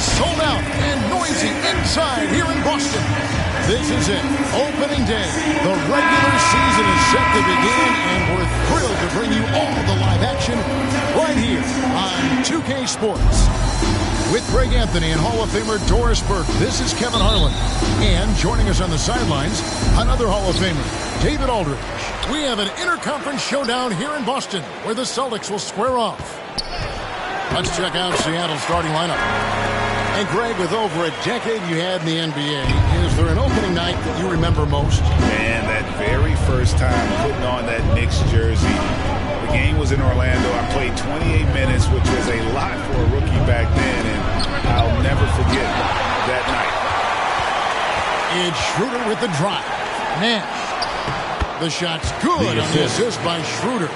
sold out and noisy inside here in Boston. This is it. Opening day. The regular season is set to begin, and we're thrilled to bring you all the live action right here on 2K Sports. With Greg Anthony and Hall of Famer Doris Burke, this is Kevin Harlan. And joining us on the sidelines, another Hall of Famer, David Aldridge. We have an interconference showdown here in Boston where the Celtics will square off. Let's check out Seattle's starting lineup. And Greg, with over a decade you had in the NBA, is there an opening night that you remember most? Man, that very first time putting on that Knicks jersey. The game was in Orlando. I played 28 minutes, which was a lot for a rookie back then, and I'll never forget that night. It's Schroeder with the drive. Nash. The shot's good on the assist by Schroeder.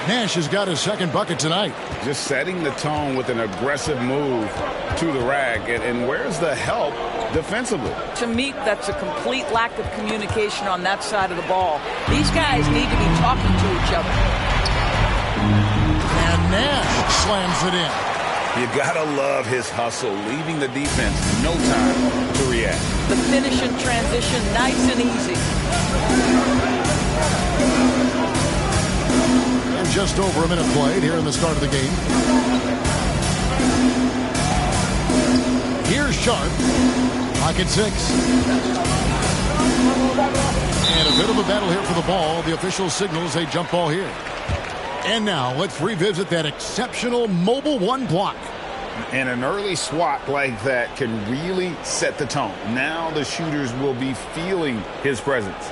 Nash has got his second bucket tonight. Just setting the tone with an aggressive move to the rack. And where's the help defensively? To me, that's a complete lack of communication on that side of the ball. These guys need to be talking to each other. And Nash slams it in. You gotta love his hustle, leaving the defense no time to react. The finish and transition, nice and easy. And just over a minute played here in the start of the game. Here's Sharp. Pocket 6. And a bit of a battle here for the ball. The official signals a jump ball here. And now let's revisit that exceptional mobile one block. And an early swat like that can really set the tone. Now the shooters will be feeling his presence.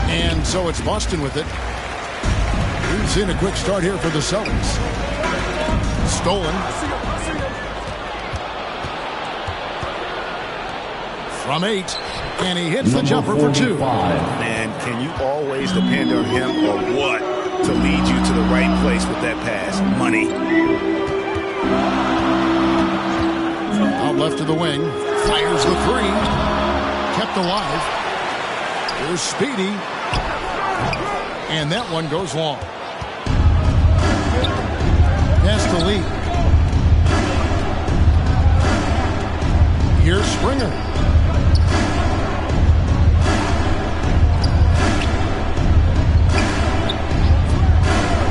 And so it's Boston with it. We've seen a quick start here for the Celtics. Stolen. From 8, and he hits the jumper for 2. Man, can you always depend on him or what to lead you to the right place with that pass? Money. Out left of the wing, fires the 3. Kept alive. Here's Speedy. And that one goes long. That's the lead. Here's Springer.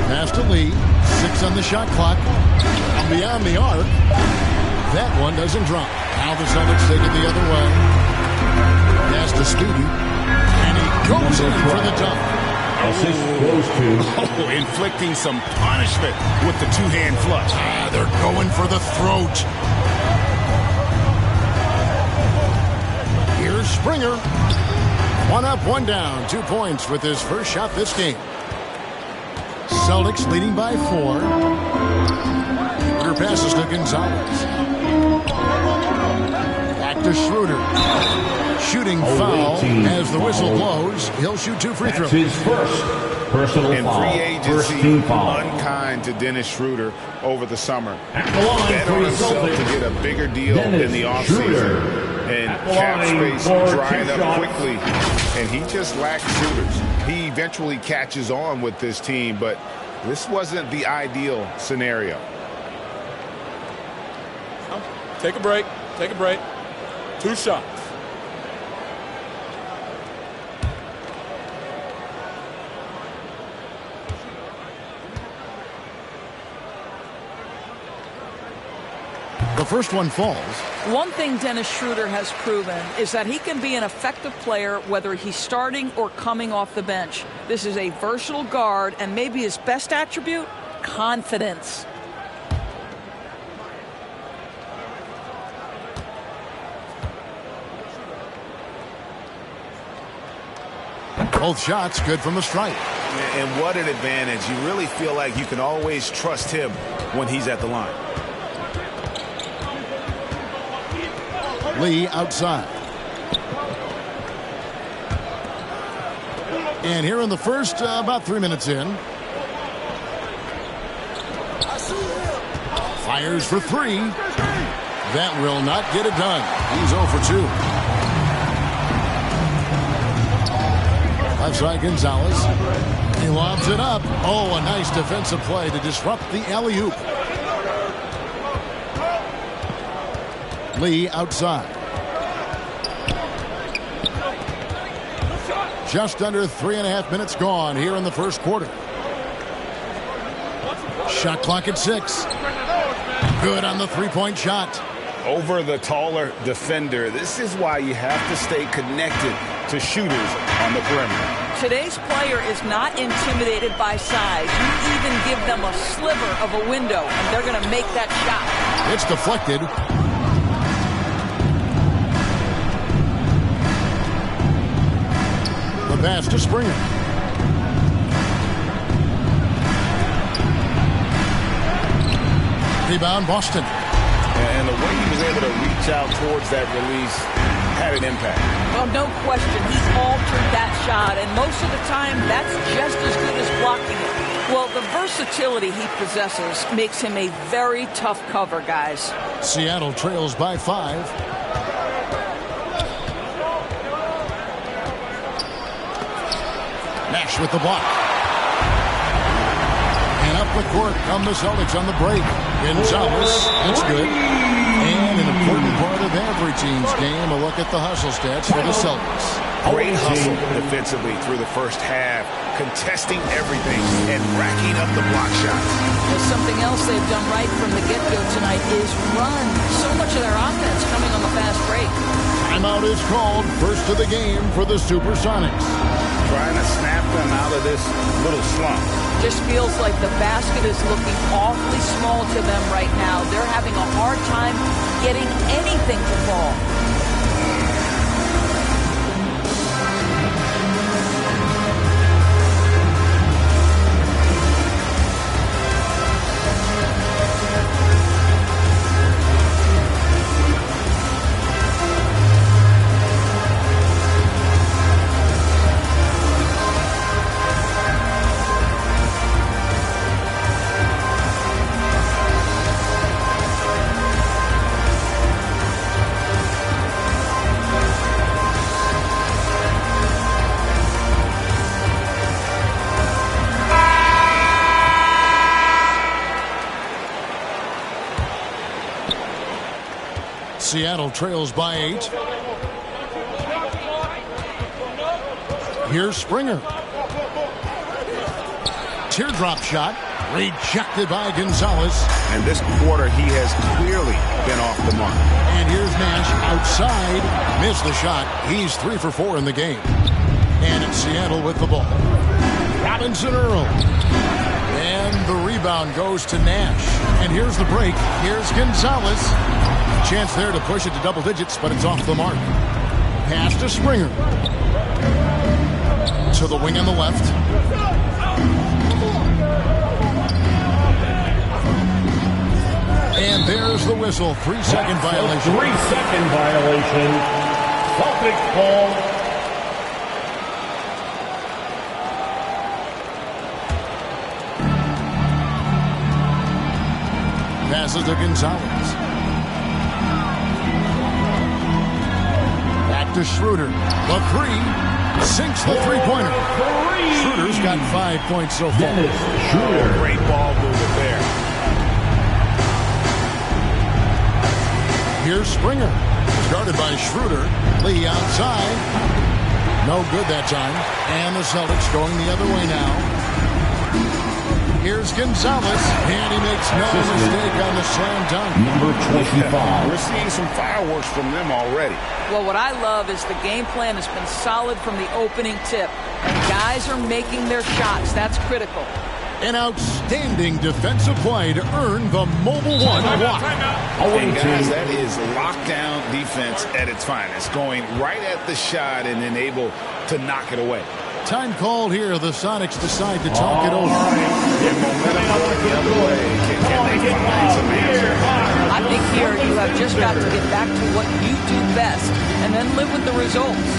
Pass to Lee. 6 on the shot clock. And beyond the arc. That one doesn't drop. Now the Celtics take it the other way. Pass to Speedy. And he goes in for the dunk. Inflicting some punishment with the two-hand flush. They're going for the throat. Here's Springer. 1 up, 1 down. 2 points with his first shot this game. Celtics leading by 4. Schroeder passes to Gonzalez. Back to Schroeder. Shooting foul as the whistle blows. He'll shoot 2 free throws. His first personal foul. Free agency, unkind to Dennis Schroeder over the summer. Bet on himself to get a bigger deal in the offseason. And cap space drying up quickly. And he just lacks shooters. He eventually catches on with this team, but this wasn't the ideal scenario. Take a break. Take a break. 2 shots. The first one falls. One thing Dennis Schroeder has proven is that he can be an effective player whether he's starting or coming off the bench. This is a versatile guard, and maybe his best attribute, confidence. Both shots good from the stripe. And what an advantage. You really feel like you can always trust him when he's at the line. Lee outside. And here in the first, about 3 minutes in. Fires for 3. That will not get it done. He's 0 for 2. Left side, Gonzalez. He lobs it up. Oh, a nice defensive play to disrupt the alley-oop. Lee outside. Just under 3.5 minutes gone here in the first quarter. Shot clock at 6. Good on the three-point shot. Over the taller defender. This is why you have to stay connected to shooters on the perimeter. Today's player is not intimidated by size. You even give them a sliver of a window, and they're going to make that shot. It's deflected. The pass to Springer. Rebound, Boston. And the way he was able to reach out towards that release had an impact. Well, no question. He's altered that shot, and most of the time, that's just as good as blocking it. Well, the versatility he possesses makes him a very tough cover, guys. Seattle trails by 5. Nash with the block. And up the court come the Celtics on the break. Gonzalez, that's good. And an important part of every team's game, a look at the hustle stats for the Celtics. Great hustle defensively through the first half, contesting everything and racking up the block shots. Well, something else they've done right from the get-go tonight is run. So much of their offense coming on the fast break. Timeout is called. First of the game for the Supersonics. Trying to snap them out of this little slump. Just feels like the basket is looking awfully small to them right now. They're having a hard time getting anything to fall. Seattle trails by 8. Here's Springer. Teardrop shot. Rejected by Gonzalez. And this quarter, he has clearly been off the mark. And here's Nash outside. Missed the shot. He's 3 for 4 in the game. And it's Seattle with the ball. Robinson Earl. And the rebound goes to Nash. And here's the break. Here's Gonzalez. Chance there to push it to double digits, but it's off the mark. Pass to Springer. To the wing on the left. And there's the whistle. 3-second violation. 3-second violation. Celtics ball. Passes to Gonzalez. Back to Schroeder. The 3. Sinks the three-pointer. Schroeder's got 5 points so far. Schroeder. Great ball movement there. Here's Springer. Guarded by Schroeder. Lee outside. No good that time. And the Celtics going the other way now. Here's Gonzalez. And he makes no mistake on the slam dunk. Number 25. We're seeing some fireworks from them already. Well, what I love is the game plan has been solid from the opening tip. And guys are making their shots. That's critical. An outstanding defensive play to earn the Mobile One walk. And guys, that is lockdown defense at its finest. Going right at the shot and then able to knock it away. Time called here. The Sonics decide to talk it over. And momentum going the other way. Can they find some answers? I think here you have just got to get back to what you do best and then live with the results.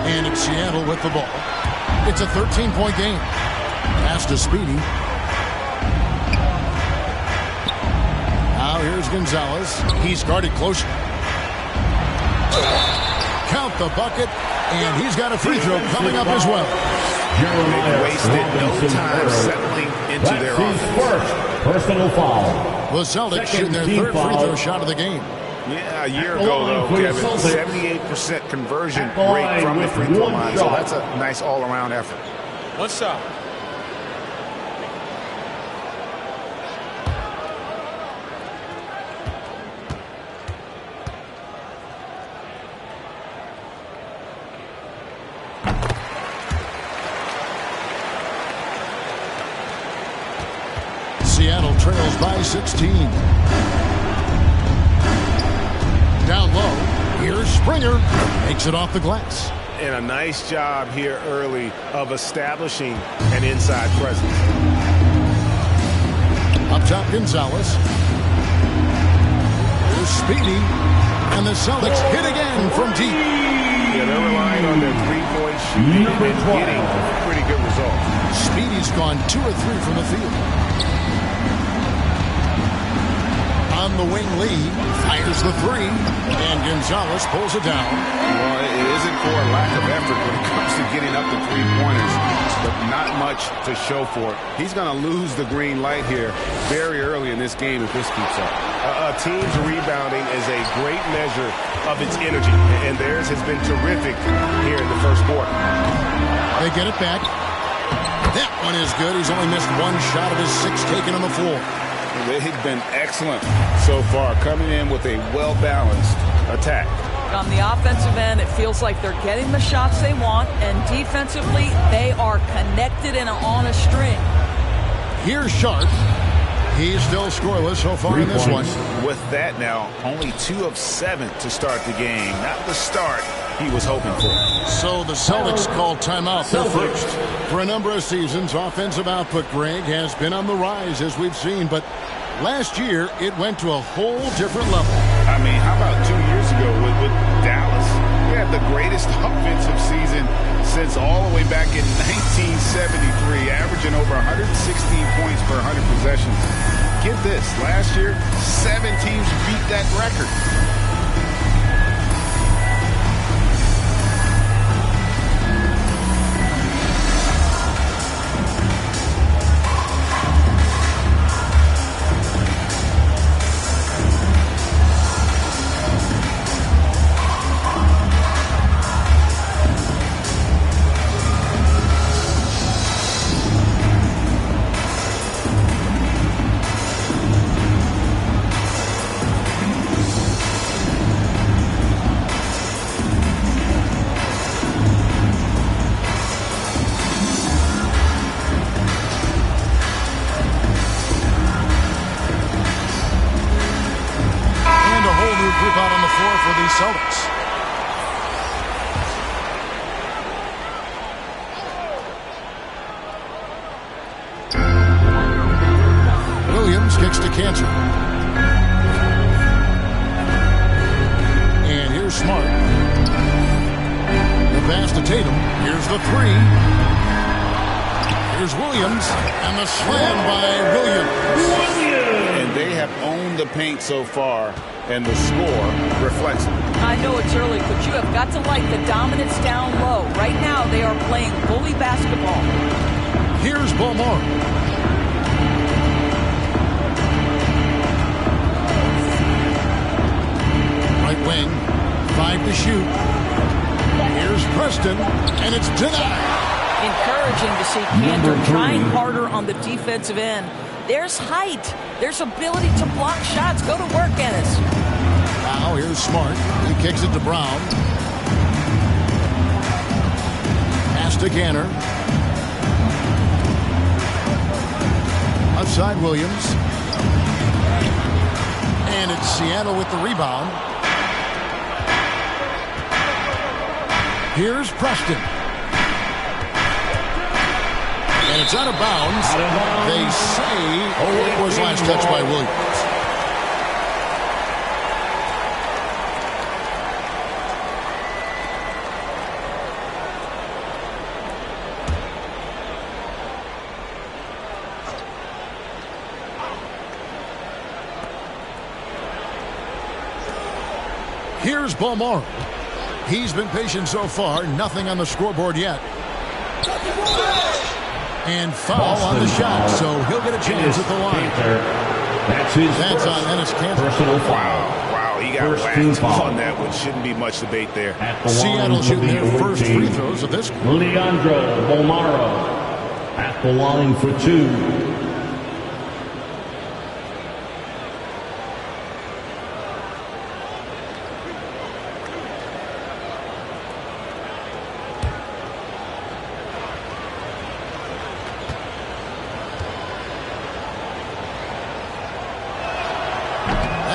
And it's Seattle with the ball. It's a 13-point game. Pass to Speedy. Now here's Gonzalez. He's guarded close. Count the bucket. And he's got a free throw coming up as well. They wasted no time settling into their offense. Personal foul. The Celtics shooting their third free throw shot of the game. Yeah, a year ago, though, Kevin, 78% conversion rate from the free throw line. So that's a nice all-around effort. One shot. Seattle trails by 16. Down low, here's Springer. Makes it off the glass. And a nice job here early of establishing an inside presence. Up top, Gonzalez. Here's Speedy. And the Celtics hit again from deep. Yeah, they're relying on their three-point shooting and getting pretty good results. Speedy's gone 2 or 3 from the field. On the wing, Lee fires the 3, and Gonzalez pulls it down. Well, it isn't for a lack of effort when it comes to getting up to three-pointers, but not much to show for it. He's going to lose the green light here very early in this game if this keeps up. A team's rebounding is a great measure of its energy, and theirs has been terrific here in the first quarter. They get it back. That one is good. He's only missed 1 shot of his 6 taken on the floor. They've been excellent so far, coming in with a well-balanced attack. On the offensive end, it feels like they're getting the shots they want, and defensively, they are connected and on a string. Here's Sharp. He's still scoreless so far in this one. With that now, only 2 of 7 to start the game. Not the start he was hoping for. So the Celtics called timeout, their first. For a number of seasons, offensive output, Greg, has been on the rise, as we've seen, but last year, it went to a whole different level. I mean, how about 2 years ago with Dallas? They had the greatest offensive season since all the way back in 1973, averaging over 116 points per 100 possessions. Get this, last year, 7 teams beat that record. Out on the floor for the Celtics. Williams kicks to Cantor. And here's Smart. The pass to Tatum. Here's the 3. Here's Williams. And the slam by Williams. And they have owned the paint so far. And the score reflects it. I know it's early, but you have got to like the dominance down low. Right now, they are playing bully basketball. Here's Beaumont. Right wing, 5 to shoot. Here's Preston, and it's denied. Encouraging to see Cantor trying harder on the defensive end. There's height. There's ability to block shots. Go to work, Ennis. Now here's Smart. He kicks it to Brown. Pass to Ganner. Outside Williams. And it's Seattle with the rebound. Here's Preston. And it's out of bounds. They say it was last touch by Williams. Here's Balmore. He's been patient so far. Nothing on the scoreboard yet. And foul on the shot, so he'll get a chance at the line. That's on Ennis Cantor. Personal foul. Wow, he got whacked on that one. Shouldn't be much debate there. Seattle shooting their first free throws of this. Leandro Bolmaro at the line for 2.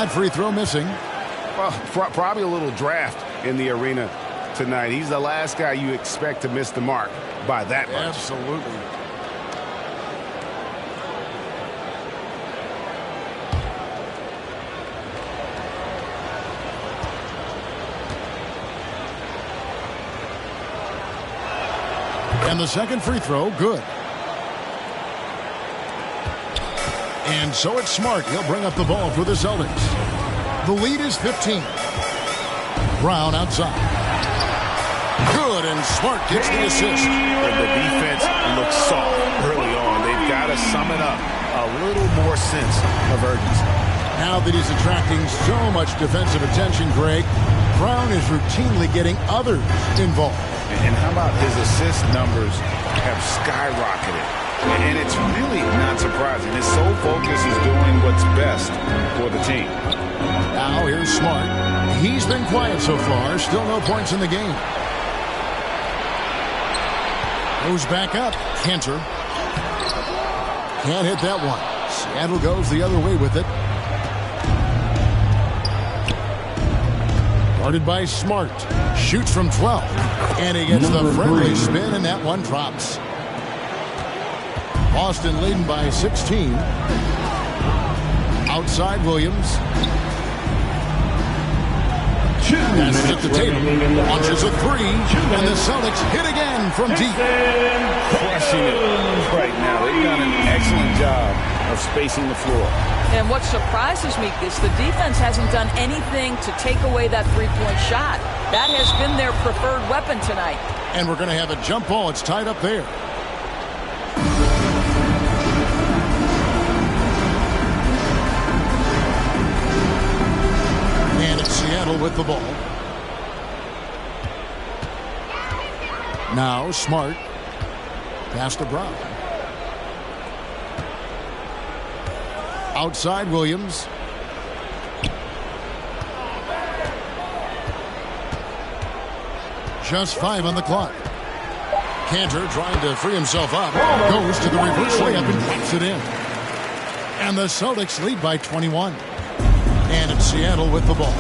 That free throw missing. Well, probably a little draft in the arena tonight. He's the last guy you expect to miss the mark by that much. Absolutely. And the second free throw, good. And so it's Smart. He'll bring up the ball for the Celtics. The lead is 15. Brown outside. Good, and Smart gets the assist. And the defense looks soft early on. They've got to sum it up. A little more sense of urgency. Now that he's attracting so much defensive attention, Greg, Brown is routinely getting others involved. And how about his assist numbers have skyrocketed? And it's really not surprising. His sole focus is doing what's best for the team. Now here's Smart. He's been quiet so far. Still no points in the game. Goes back up. Cantor. Can't hit that one. Seattle goes the other way with it. Guarded by Smart. Shoots from 12. And he gets the friendly spin, and that one drops. Boston leading by 16. Outside Williams. Passes at the table. Launches a three. And the Celtics hit again from deep. Crushing it right now. They've done an excellent job of spacing the floor. And what surprises me is the defense hasn't done anything to take away that three-point shot. That has been their preferred weapon tonight. And we're going to have a jump ball. It's tied up there. And it's Seattle with the ball. Now Smart. Pass to Brown. Outside Williams. Just 5 on the clock. Cantor trying to free himself up. Goes to the reverse layup and puts it in. And the Celtics lead by 21. And it's Seattle with the ball.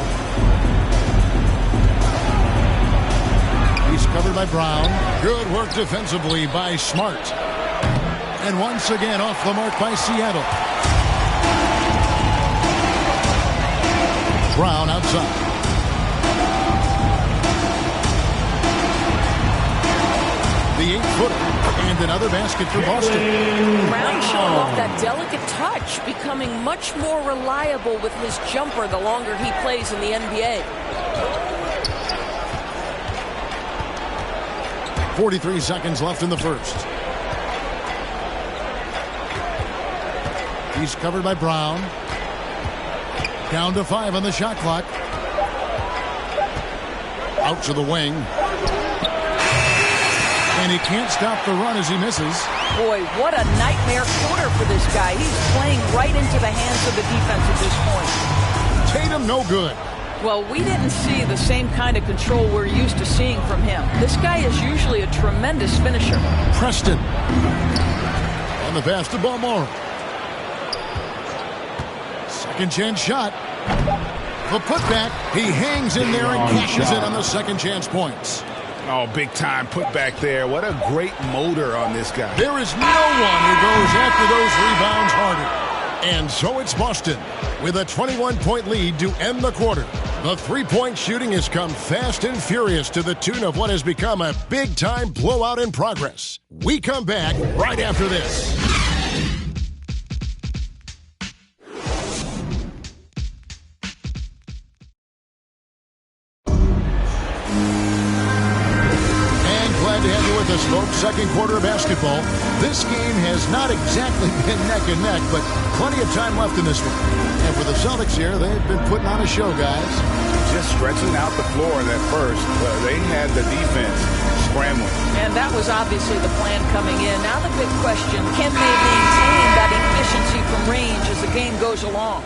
He's covered by Brown. Good work defensively by Smart. And once again off the mark by Seattle. Brown outside. The 8-footer. And another basket for Boston. Brown showing off that delicate touch, becoming much more reliable with his jumper the longer he plays in the NBA. 43 seconds left in the first. He's covered by Brown. Down to 5 on the shot clock. Out to the wing. And he can't stop the run as he misses. Boy, what a nightmare quarter for this guy. He's playing right into the hands of the defense at this point. Tatum no good. Well, we didn't see the same kind of control we're used to seeing from him. This guy is usually a tremendous finisher. Preston. On the pass to Balmore. Second chance shot. The putback. He hangs in there and cashes in on the second chance points. Oh, big time putback there. What a great motor on this guy. There is no one who goes after those rebounds harder. And so it's Boston with a 21-point lead to end the quarter. The three-point shooting has come fast and furious to the tune of what has become a big-time blowout in progress. We come back right after this. us, folks. Second quarter of basketball. This game has not exactly been neck and neck, but plenty of time left in this one. And for the Celtics here, they've been putting on a show, guys. Just stretching out the floor at first. They had the defense scrambling. And that was obviously the plan coming in. Now the big question, can they maintain that efficiency from range as the game goes along?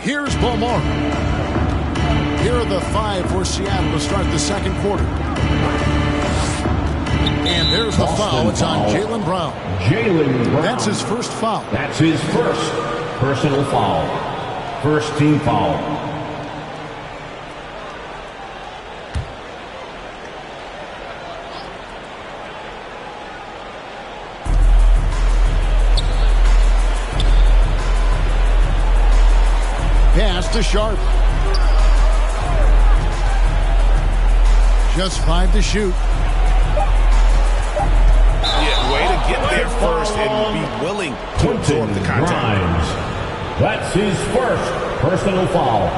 Here's Beaumont. Here are the 5 for Seattle to start the second quarter. And there's the foul. It's on Jaylen Brown. That's his first foul. That's his first personal foul. First team foul. Pass to Sharp. Just 5 to shoot. Yeah, way to get there first and be willing to absorb the contact. That's his first personal foul.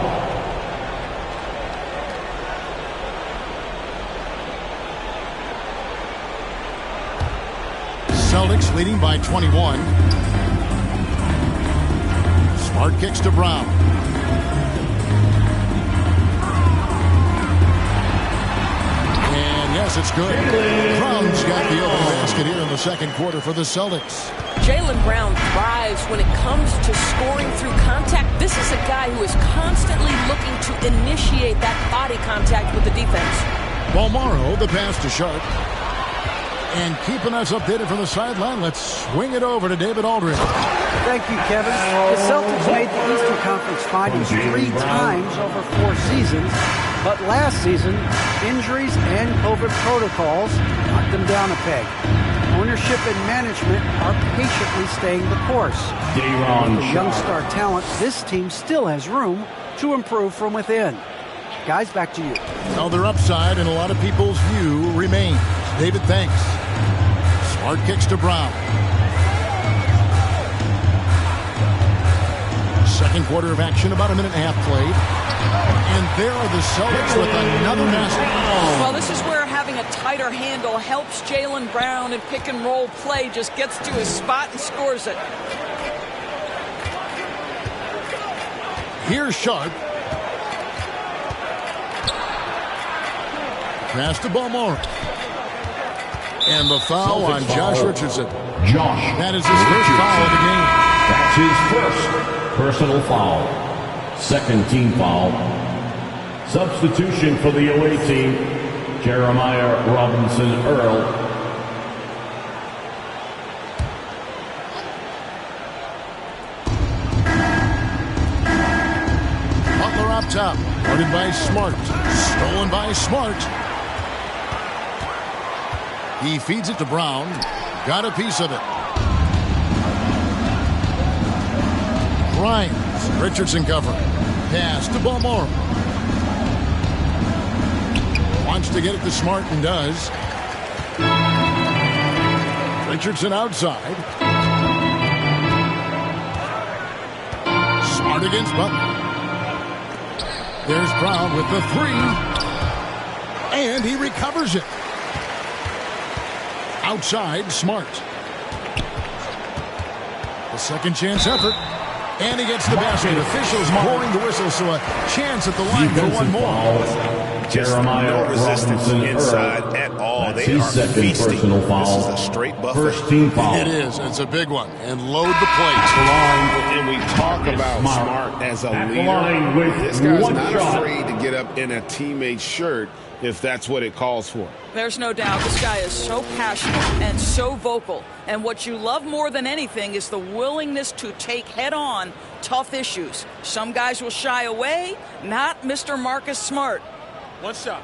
Celtics leading by 21. Smart kicks to Brown. Yes, it's good. Brown's got the open basket here in the second quarter for the Celtics. Jaylen Brown thrives when it comes to scoring through contact. This is a guy who is constantly looking to initiate that body contact with the defense. Balmaro, the pass to Sharp. And keeping us updated from the sideline, let's swing it over to David Aldridge. Thank you, Kevin. The Celtics made the Eastern Conference Finals 3 times over 4 seasons. But last season, injuries and COVID protocols knocked them down a peg. Ownership and management are patiently staying the course. With the young star talent, this team still has room to improve from within. Guys, back to you. Now their upside in a lot of people's view remains. David, thanks. Smart kicks to Brown. Second quarter of action, about a minute and a half played. And there are the Celtics with another basket. Well, this is where having a tighter handle helps Jaylen Brown in pick and roll play. Just gets to his spot and scores it. Here's Sharp. Pass to Beaumont. And the foul on Josh Richardson. That is his first foul of the game. That's his first personal foul. Second team foul. Substitution for the away team, Jeremiah Robinson-Earl. Butler up top. Guarded by Smart. Stolen by Smart. He feeds it to Brown. Got a piece of it. Grimes. Richardson covering. Pass to Beaumont. Wants to get it to Smart and does. Richardson outside. Smart against Butler. There's Brown with the 3. And he recovers it. Outside, Smart. The second chance effort. And he gets the basket. Officials blowing the whistle, so a chance at the line for one more. Just no resistance inside at all. They are feasting. This is a straight buffet. First team foul. It is. It's a big one. And load the plate. And we talk about Smart as a leader. This guy's not afraid to get up in a teammate's shirt if that's what it calls for. There's no doubt this guy is so passionate and so vocal. And what you love more than anything is the willingness to take head-on tough issues. Some guys will shy away, not Mr. Marcus Smart. One shot.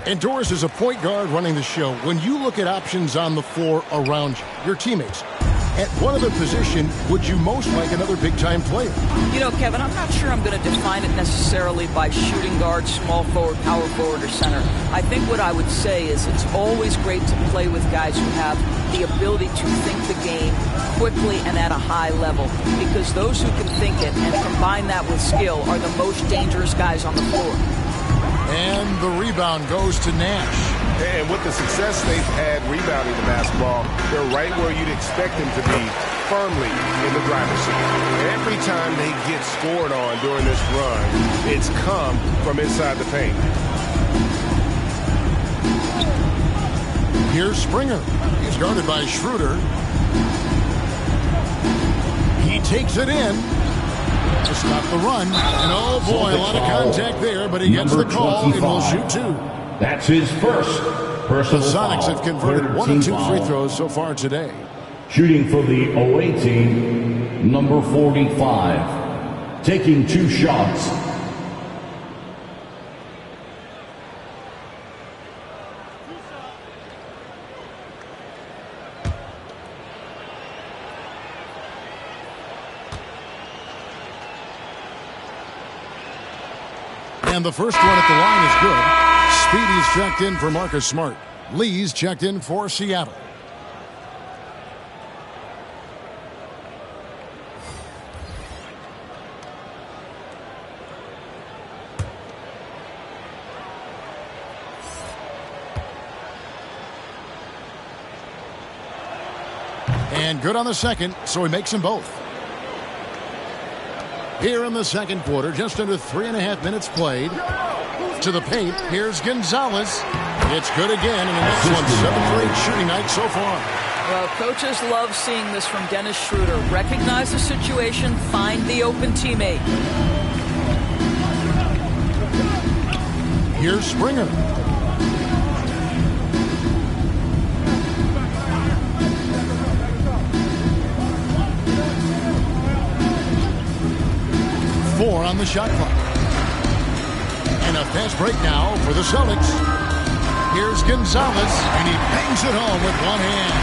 And Doris is a point guard running the show. When you look at options on the floor around you, your teammates, At what other position would you most like another big-time player? You know, Kevin, I'm not sure I'm going to define it necessarily by shooting guard, small forward, power forward, or center. I think what I would say is it's always great to play with guys who have the ability to think the game quickly and at a high level, because those who can think it and combine that with skill are the most dangerous guys on the floor. And the rebound goes to Nash. And with the success they've had rebounding the basketball, they're right where you'd expect them to be, firmly in the driver's seat. Every time they get scored on during this run, it's come from inside the paint. Here's Springer. He's guarded by Schroeder. He takes it in to stop the run. And oh boy, a lot of contact there, but he gets the call and will shoot two. That's his first personal The Sonics foul. have converted 1 of 2 free throws so far today. Shooting for the away team, number 45. Taking 2 shots. And the first one at the line is good. Speedy's checked in for Marcus Smart. Lee's checked in for Seattle. And good on the second, so he makes them both. Here in the second quarter, just under 3.5 minutes played. To the paint, here's Gonzalez. It's good again, and the next one, 7th rate shooting night so far. Well, coaches love seeing this from Dennis Schroeder. Recognize the situation, find the open teammate. Here's Springer. Four on the shot clock. And a fast break now for the Celtics. Here's Gonzalez, and he bangs it home with one hand.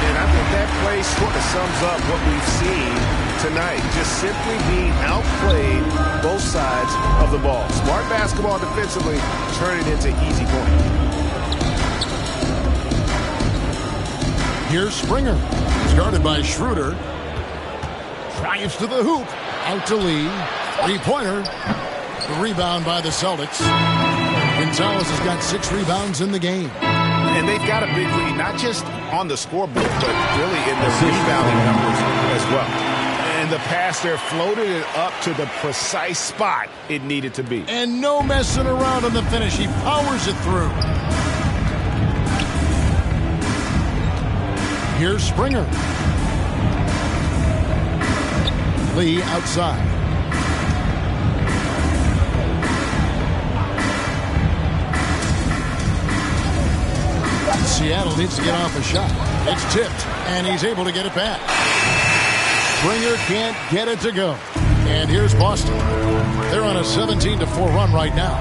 And I think that play sort of sums up what we've seen tonight. Just simply being outplayed both sides of the ball. Smart basketball defensively, turning into easy points. Here's Springer. He's guarded by Schroeder. Drives to the hoop. Out to Lee. Three-pointer. The rebound by the Celtics. Gonzalez has got 6 rebounds in the game. And they've got a big lead, not just on the scoreboard, but really in the rebounding numbers as well. And the pass there floated it up to the precise spot it needed to be. And no messing around on the finish. He powers it through. Here's Springer. Lee outside. Seattle needs to get off a shot. It's tipped, and he's able to get it back. Springer can't get it to go. And here's Boston. They're on a 17-4 run right now.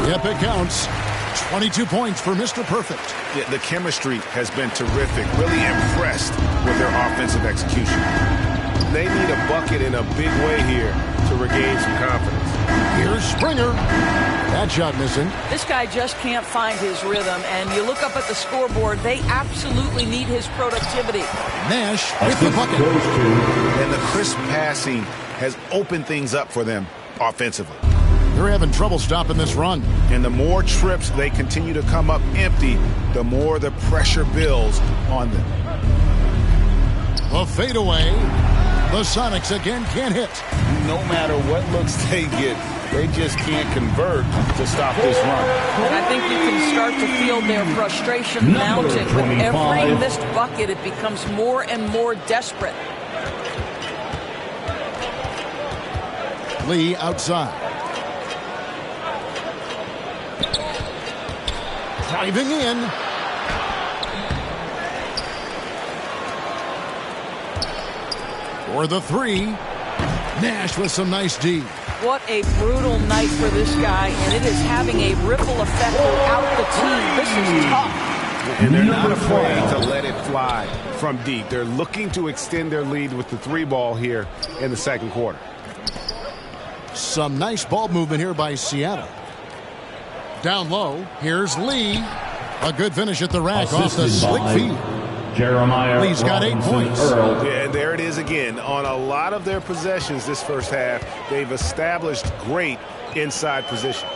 Yep, it counts. 22 points for Mr. Perfect. Yeah, the chemistry has been terrific. Really impressed with their offensive execution. They need a bucket in a big way here to regain some confidence. Here's Springer. That shot missing. This guy just can't find his rhythm, and you look up at the scoreboard, they absolutely need his productivity. Nash with the bucket. And the crisp passing has opened things up for them offensively. They're having trouble stopping this run. And the more trips they continue to come up empty, the more the pressure builds on them. The fadeaway. The Sonics again can't hit. No matter what looks they get, they just can't convert to stop this run. And I think you can start to feel their frustration mounting. With every missed bucket, it becomes more and more desperate. Lee outside. Driving in. For the three. Nash with some nice D. What a brutal night for this guy, and it is having a ripple effect throughout the team. This is tough. And they're not afraid to let it fly from deep. They're looking to extend their lead with the 3-ball here in the second quarter. Some nice ball movement here by Seattle. Down low, here's Lee. A good finish at the rack off the slick feed. Jeremiah Lee's got 8 points. Yeah, and there it is again. On a lot of their possessions this first half, they've established great inside position.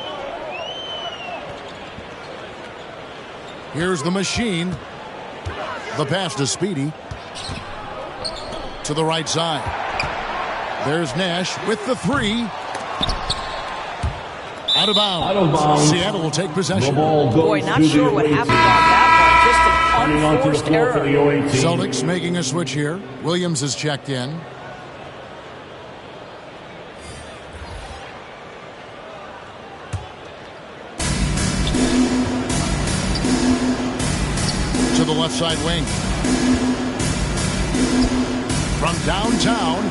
Here's the machine. The pass to Speedy. To the right side. There's Nash with the 3. Out of bounds. Seattle will take possession. Boy, not sure what happened on that one. Just an unforced error. Celtics making a switch here. Williams has checked in. To the left side wing. From downtown.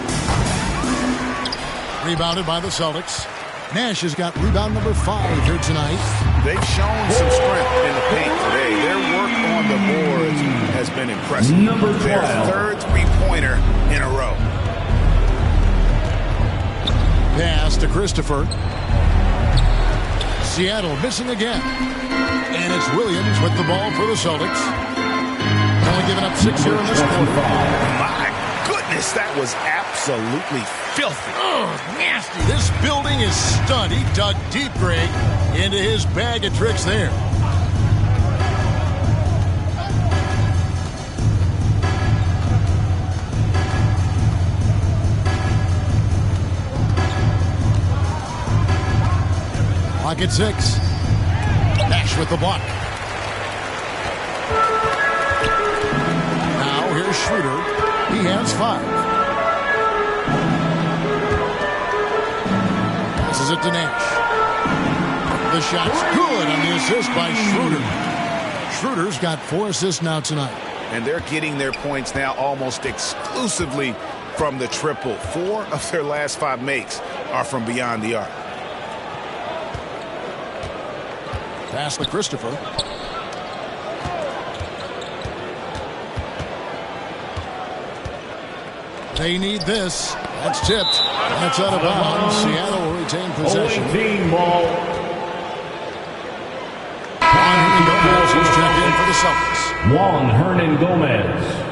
Rebounded by the Celtics. Nash has got rebound number 5 here tonight. They've shown some strength in the paint today. Their work on the boards has been impressive. Their third three-pointer in a row. Pass to Christopher. Seattle missing again. And it's Williams with the ball for the Celtics. Only giving up 6 here in this quarter. My goodness, that was absolutely filthy. Oh, nasty. This building is stunned. He dug deep, Greg, into his bag of tricks there. Clock at 6. Nash with the block. Now here's Schroeder. He has 5. Passes it to Nash. The shot's good on the assist by Schroeder. Schroeder's got 4 assists now tonight. And they're getting their points now almost exclusively from the triple. 4 of their last 5 makes are from beyond the arc. Pass to Christopher. They need this. That's tipped. That's out of bounds. Seattle will retain possession. Ball. Juan Hernan-Gomez who's checked in for the Celtics. Juan Hernan-Gomez.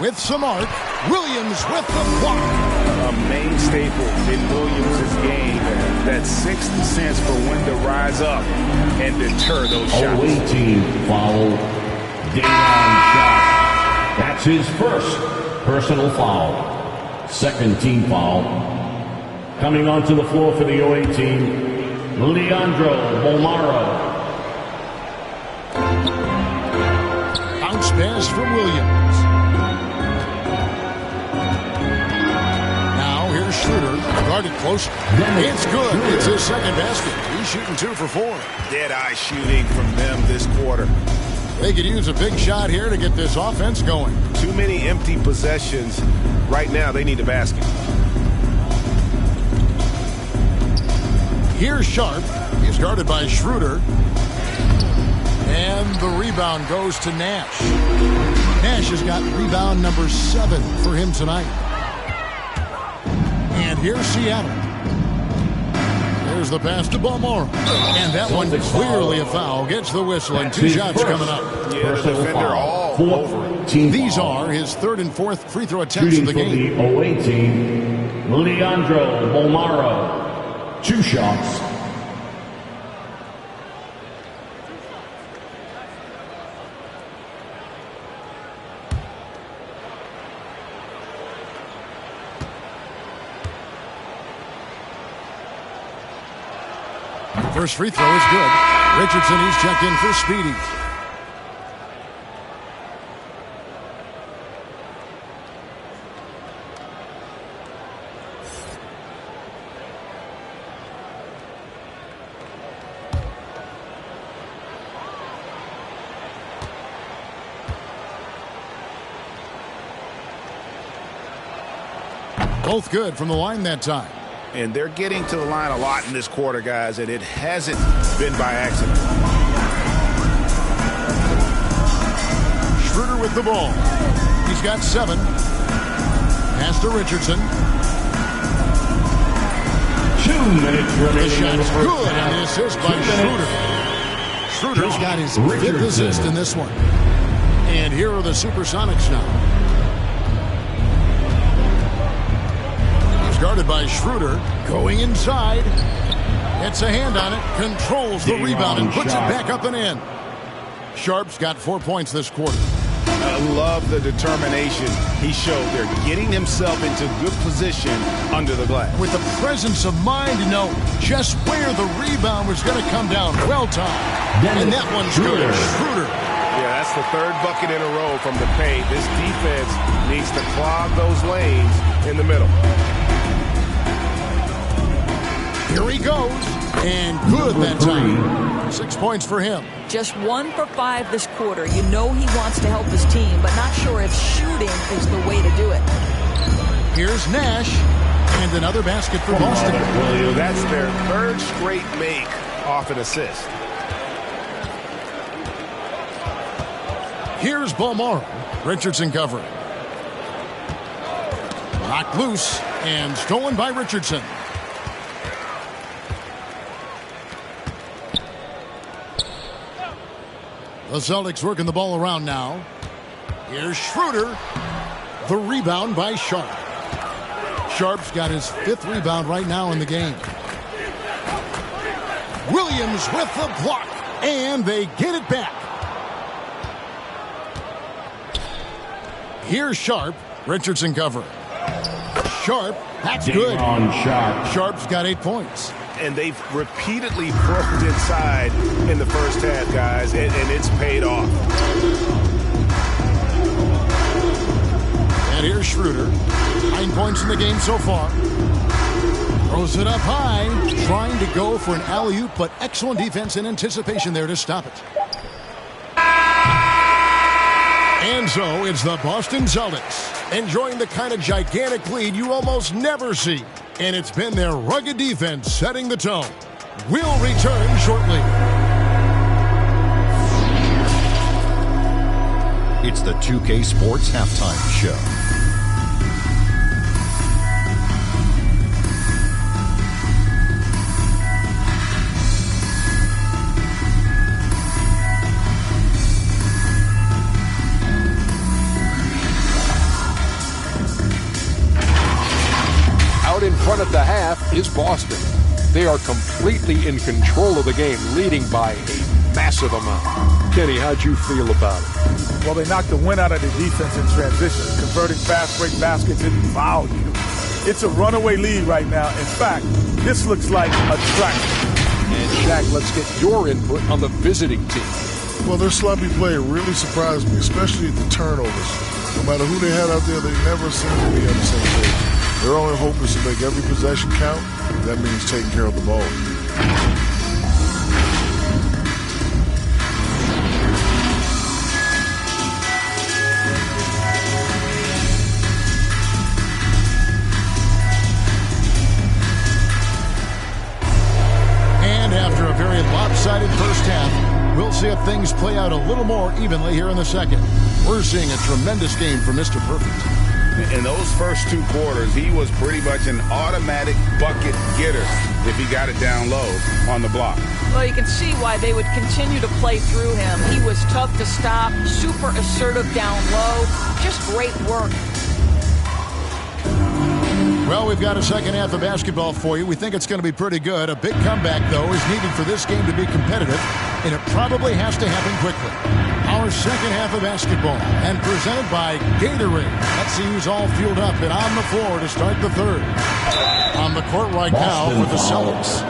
With some arc, Williams with the block. A main staple in Williams' game, that sixth sense for when to rise up and deter those shots. 0-18 foul. Dayon shot. That's his first personal foul. Second team foul. Coming onto the floor for the 0-18, Leandro Bolmaro. Bounce pass from Williams. Schroeder guarded close. It's good. It's his second basket. He's shooting 2 for 4. Dead-eye shooting from them this quarter. They could use a big shot here to get this offense going. Too many empty possessions. Right now, they need a basket. Here's Sharp. He's guarded by Schroeder. And the rebound goes to Nash. Nash has got rebound number 7 for him tonight. And here's Seattle. There's the pass to Baltimore. And that one clearly a foul. Gets the whistle and 2 shots coming up. Yeah, the defender all over it. These are his 3rd and 4th free throw attempts of the game. The 0-18, Leandro Bolmaro. 2 shots. First free throw is good. Richardson, he's checked in for Speedy. Both good from the line that time. And they're getting to the line a lot in this quarter, guys, and it hasn't been by accident. Schroeder with the ball. He's got 7. Pass to Richardson. 2 minutes remaining. The shot is good, and the assist by Schroeder. Schroeder's got his 5th assist in this one. And here are the Supersonics now. He's guarded by Schroeder. Going inside. Gets a hand on it. Controls the rebound and puts it back up and in. Sharp's got 4 points this quarter. I love the determination he showed there, getting himself into good position under the glass. With the presence of mind to know just where the rebound was going to come down. Well timed. And that one's good. Schroeder. Yeah, that's the 3rd bucket in a row from the paint. This defense needs to clog those lanes in the middle. Here he goes. And good that time. 6 points for him. Just 1 for 5 this quarter. You know he wants to help his team, but not sure if shooting is the way to do it. Here's Nash. And another basket for Boston. That's their 3rd straight make off an assist. Here's Balmaro. Richardson covering. Knocked loose and stolen by Richardson. The Celtics working the ball around now. Here's Schroeder. The rebound by Sharp. Sharp's got his 5th rebound right now in the game. Williams with the block. And they get it back. Here's Sharp. Richardson covering. Sharp. That's good. Sharp's got 8 points. And they've repeatedly probed inside in the first half, guys, and it's paid off. And here's Schroeder. 9 points in the game so far. Throws it up high, trying to go for an alley-oop, but excellent defense and anticipation there to stop it. And so it's the Boston Celtics, enjoying the kind of gigantic lead you almost never see. And it's been their rugged defense setting the tone. We'll return shortly. It's the 2K Sports Halftime Show. In front at the half is Boston. They are completely in control of the game, leading by a massive amount. Kenny, how'd you feel about it? Well, they knocked the wind out of the defense in transition, converting fast break baskets in volume. It's a runaway lead right now. In fact, this looks like a track. And Shaq, let's get your input on the visiting team. Well, their sloppy play really surprised me, especially the turnovers. No matter who they had out there, they never seem to be on the same page. Their only hope is to make every possession count. That means taking care of the ball. And after a very lopsided first half, we'll see if things play out a little more evenly here in the second. We're seeing a tremendous game from Mr. Perfect. In those first 2 quarters, he was pretty much an automatic bucket getter if he got it down low on the block. Well, you can see why they would continue to play through him. He was tough to stop, super assertive down low. Just great work. Well, we've got a second half of basketball for you. We think it's going to be pretty good. A big comeback, though, is needed for this game to be competitive, and it probably has to happen quickly. Our second half of basketball, and presented by Gatorade. Let's see who's all fueled up and on the floor to start the third. On the court right now for the Celtics.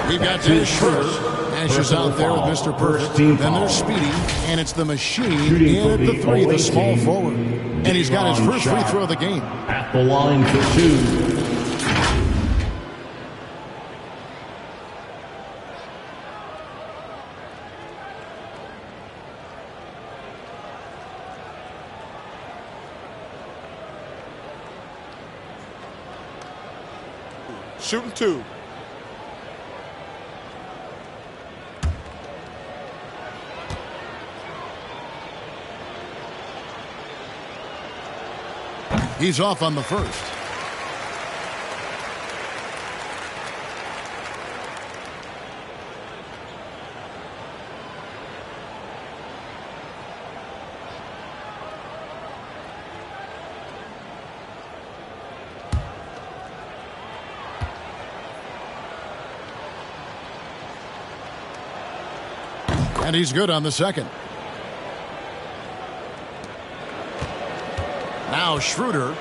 We've got Dennis Schroeder. Nash is out there with Mr. Perfect. Then there's Speedy, and it's the machine in at the 3, the small forward. And he's got his first free throw of the game. At the line for 2. Shooting 2. He's off on the first. And he's good on the second. Now Schroeder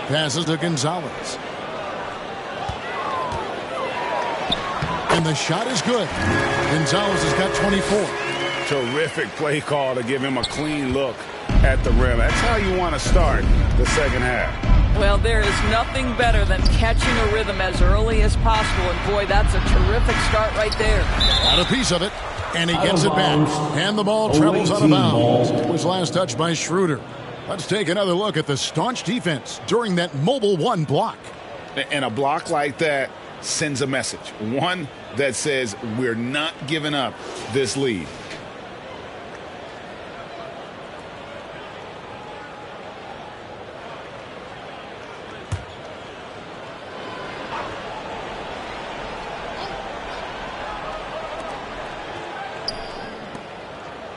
passes to Gonzalez. And the shot is good. Gonzalez has got 24. Terrific play call to give him a clean look at the rim. That's how you want to start the second half. Well, there is nothing better than catching a rhythm as early as possible. And, boy, that's a terrific start right there. Got a piece of it, and he gets it back. And the ball travels out of bounds. It was last touched by Schroeder. Let's take another look at the staunch defense during that mobile one block. And a block like that sends a message. One that says we're not giving up this lead.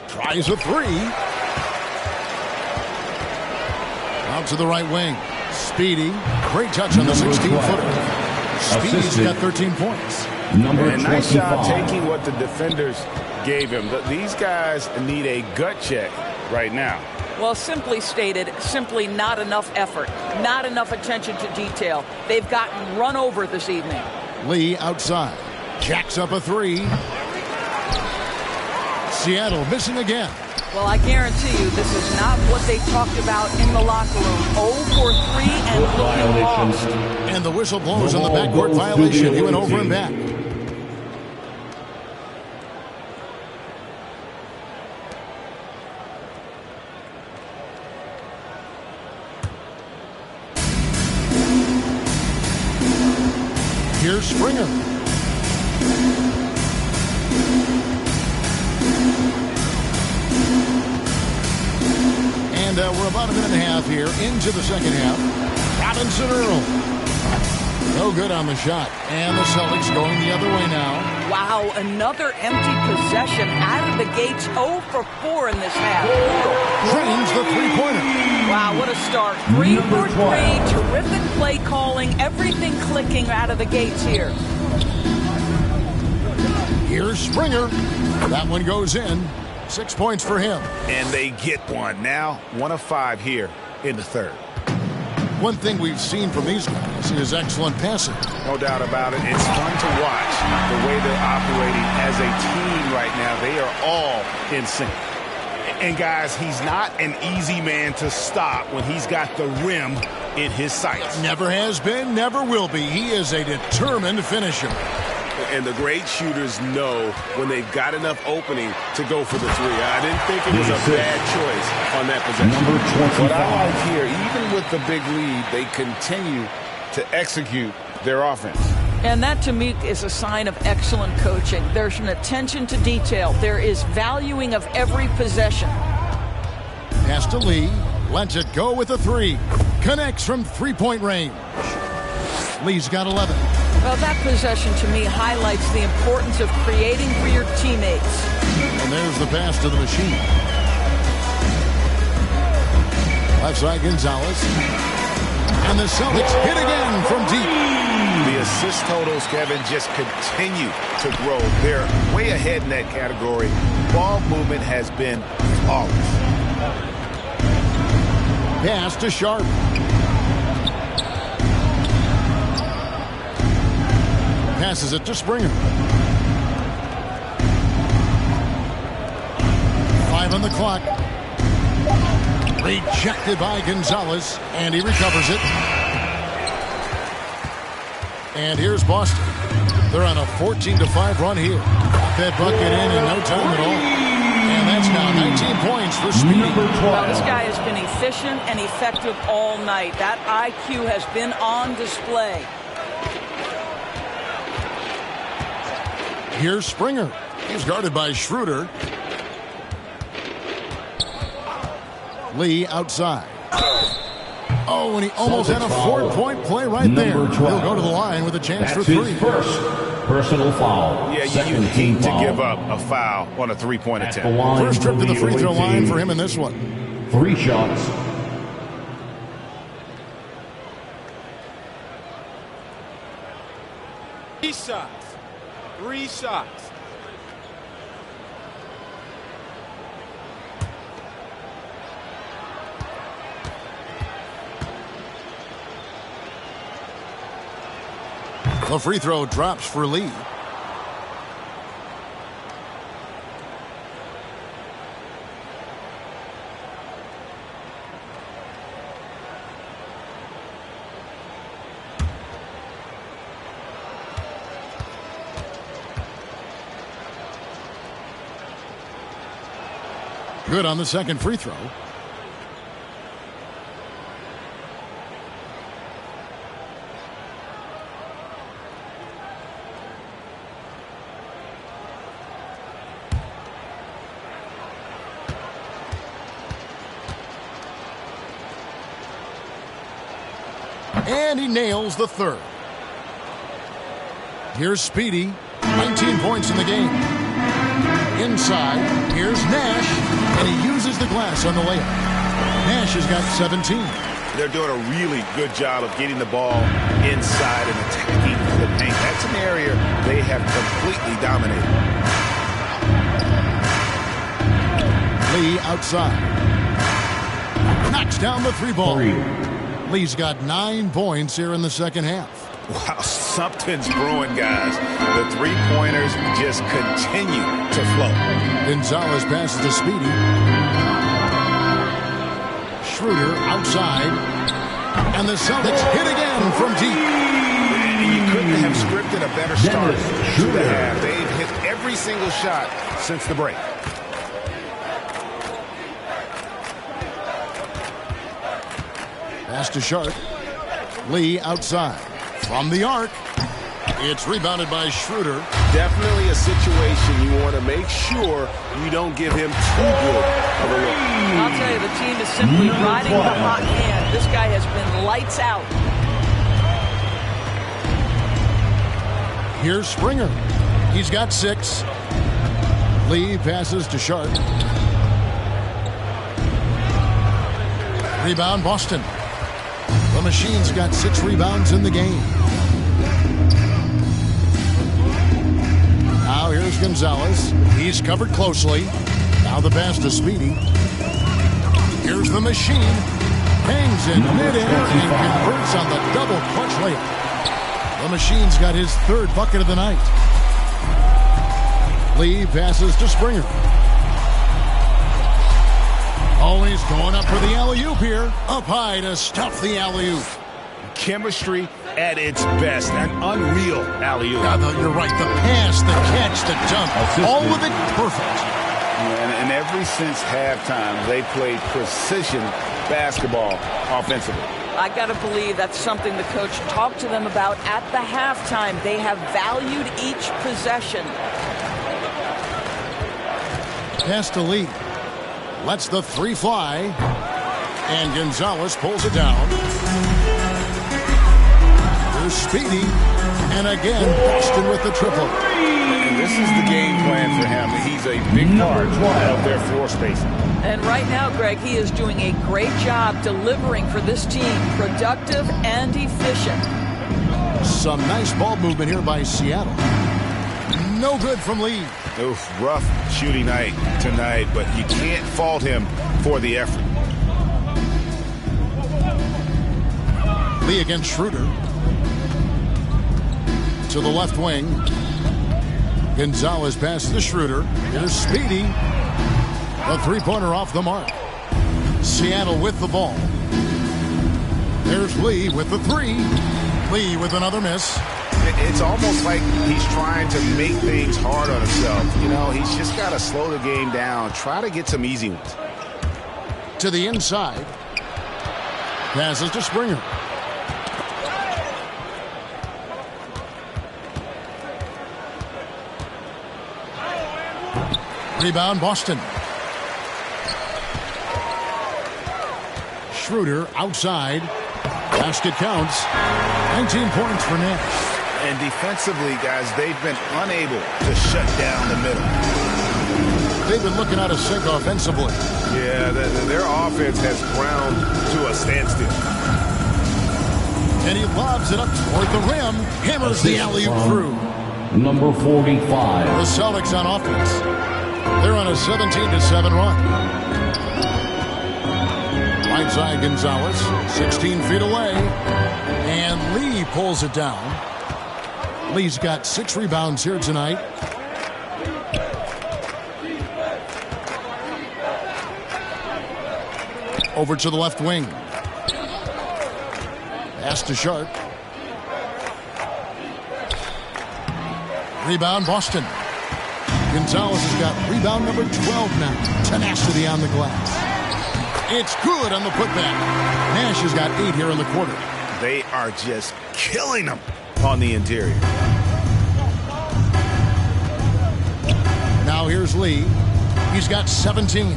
Tries a three. Out to the right wing. Speedy. Great touch on the 16-footer. Speedy's got 13 points. And nice job taking what the defenders gave him. These guys need a gut check right now. Well, simply stated, simply not enough effort. Not enough attention to detail. They've gotten run over this evening. Lee outside. Jacks up a three. Seattle missing again. Well, I guarantee you this is not what they talked about in the locker room. 0 for 3 and looking lost. And the whistle blows on the backcourt violation. He went over and back. Here's Springer. And we're about a minute and a half here into the second half. Robinson Earl. No good on the shot. And the Celtics going the other way now. Wow, another empty possession out of the gates. 0 for 4 in this half. Drains the three-pointer. Wow, what a start. 3 for 3. Terrific play calling. Everything clicking out of the gates here. Here's Springer. That one goes in. 6 points for him. And they get one. Now 1 of 5 here in the third. One thing we've seen from these guys is excellent passing. No doubt about it. It's fun to watch the way they're operating as a team right now. They are all in sync. And, guys, he's not an easy man to stop when he's got the rim in his sights. Never has been, never will be. He is a determined finisher. And the great shooters know when they've got enough opening to go for the three. I didn't think it was a bad choice on that possession. What I like here, even with the big lead, they continue to execute their offense. And that, to me, is a sign of excellent coaching. There's an attention to detail. There is valuing of every possession. Pass to Lee. Lets it go with a three. Connects from three-point range. Lee's got 11. Well, that possession, to me, highlights the importance of creating for your teammates. And there's the pass to the machine. Left side, Gonzalez. And the Celtics hit again from deep. The assist totals, Kevin, just continue to grow. They're way ahead in that category. Ball movement has been flawless. Pass to Sharp. Passes it to Springer. 5 on the clock. Rejected by Gonzalez, and he recovers it. And here's Boston. They're on a 14-5 run here. Got that bucket in no time at all. And that's now 19 points for Here's Speedy. Well, this guy has been efficient and effective all night. That IQ has been on display. Here's Springer. He's guarded by Schroeder. Lee outside. Oh, and he almost had a 4-point play right there. He'll go to the line with a chance for 3. His first personal foul. Yeah, you need to give up a foul on a 3-point attempt. First trip to the free throw line for him in this one. 3 shots. Three shots. The free throw drops for Lee. Good on the second free throw. And he nails the third. Here's Speedy. 19 points in the game. Inside, here's Nash, and he uses the glass on the layup. Nash has got 17. They're doing a really good job of getting the ball inside and attacking the paint. That's an area they have completely dominated. Lee outside. Knocks down the 3-ball. Lee's got 9 points here in the second half. Wow, something's brewing, guys. The 3-pointers just continue to flow. Gonzalez passes to Speedy. Schroeder outside. And the Celtics hit again from deep. You couldn't have scripted a better start to the half. They've hit every single shot since the break. Pass to Sharp. Lee outside. From the arc. It's rebounded by Schroeder. Definitely a situation you want to make sure you don't give him too good of a look. I'll tell you, the team is simply riding the hot hand. This guy has been lights out. Here's Springer. He's got 6. Lee passes to Sharp. Rebound Boston. The Machine's got 6 rebounds in the game. Now here's Gonzalez. He's covered closely. Now the pass to Speedy. Here's the Machine. Hangs in midair and converts on the double clutch layup. The Machine's got his 3rd bucket of the night. Lee passes to Springer. Always going up for the alley-oop here. Up high to stuff the alley-oop. Chemistry at its best. An unreal alley-oop. You're right. The pass, the catch, the dunk. All of it perfect. And ever since halftime, they played precision basketball offensively. I got to believe that's something the coach talked to them about at the halftime. They have valued each possession. Pass to Lee. Lets the 3 fly. And Gonzalez pulls it down. Here's Speedy. And again, Boston with the triple. And this is the game plan for him. He's a big part of their floor spacing. And right now, Greg, he is doing a great job delivering for this team. Productive and efficient. Some nice ball movement here by Seattle. No good from Lee. Oof, rough shooting night tonight, but you can't fault him for the effort. Lee against Schroeder. To the left wing. Gonzalez passes to Schroeder. Here's Speedy. A 3-pointer off the mark. Seattle with the ball. There's Lee with the 3. Lee with another miss. It's almost like he's trying to make things hard on himself. You know, he's just got to slow the game down. Try to get some easy ones. to the inside. Passes to Springer. Rebound, Boston. Schroeder outside. Basket counts. 19 points for Nash. And defensively, guys, they've been unable to shut down the middle. They've been looking out of sync offensively. Yeah, their offense has ground to a standstill. And he lobs it up toward the rim. Hammers the alley-oop through. Number 45. The Celtics on offense. They're on a 17-7 run. Right side Gonzalez, 16 feet away. And Lee pulls it down. Lee's got 6 rebounds here tonight. Over to the left wing. Pass to Sharp. Rebound, Boston. Gonzalez has got rebound number 12 now. Tenacity on the glass. It's good on the putback. Nash has got 8 here in the quarter. They are just killing them on the interior. Now here's Lee. He's got 17.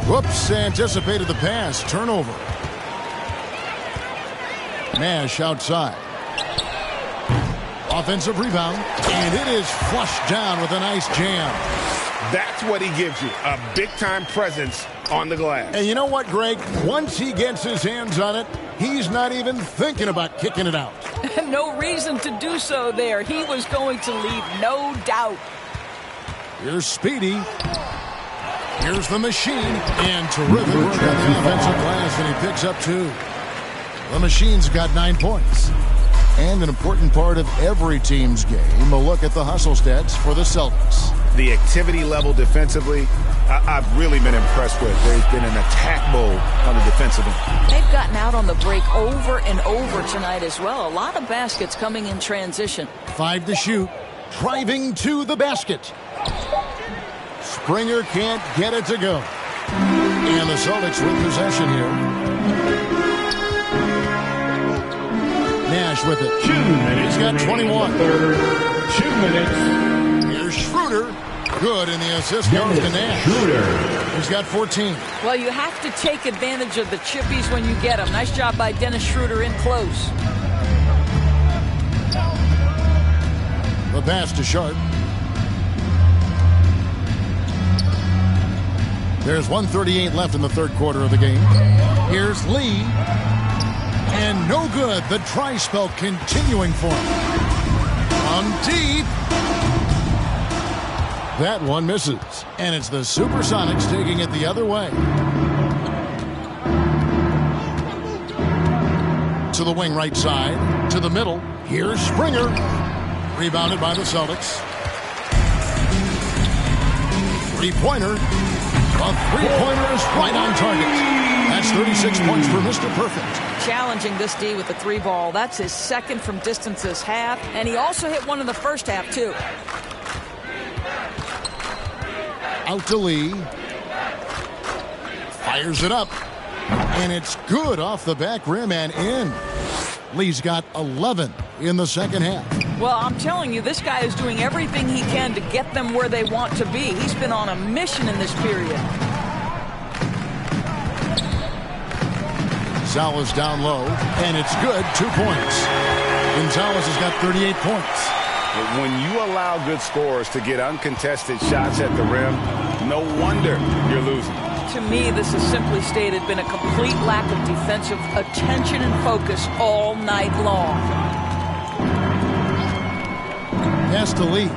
Whoops, anticipated the pass. Turnover. Nash outside. Offensive rebound. And it is flushed down with a nice jam. That's what he gives you, a big-time presence on the glass. And you know what, Greg? Once he gets his hands on it, he's not even thinking about kicking it out. No reason to do so there. He was going to leave, no doubt. Here's Speedy. Here's the machine. And terrific work on the offensive glass, and he picks up 2. The machine's got 9 points. And an important part of every team's game, a look at the hustle stats for the Celtics. The activity level defensively, I've really been impressed with. They've been an attack mode on the defensive end. They've gotten out on the break over and over tonight as well. A lot of baskets coming in transition. 5 to shoot. Driving to the basket. Springer can't get it to go. And the Celtics with possession here. Nash with it. 2 minutes. He's got 21. 2 minutes. Here's Schroeder. Good, and the assist goes to Nash. Schroeder. He's got 14. Well, you have to take advantage of the chippies when you get them. Nice job by Dennis Schroeder in close. The pass to Sharp. There's 1:38 left in the third quarter of the game. Here's Lee. And no good. The dry spell continuing for him. From deep. That one misses. And it's the Supersonics taking it the other way. To the wing right side. To the middle. Here's Springer. Rebounded by the Celtics. Three-pointer. A three-pointer is right on target. That's 36 points for Mr. Perfect. Challenging this D with the 3 ball. That's his second from distance this half. And he also hit one in the first half, too. Out to Lee. Fires it up. And it's good off the back rim and in. Lee's got 11 in the second half. Well, I'm telling you, this guy is doing everything he can to get them where they want to be. He's been on a mission in this period. Gonzalez down low, and it's good. 2 points. Gonzalez has got 38 points. When you allow good scorers to get uncontested shots at the rim, no wonder you're losing. To me, this has simply stated been a complete lack of defensive attention and focus all night long. Pass to Lee.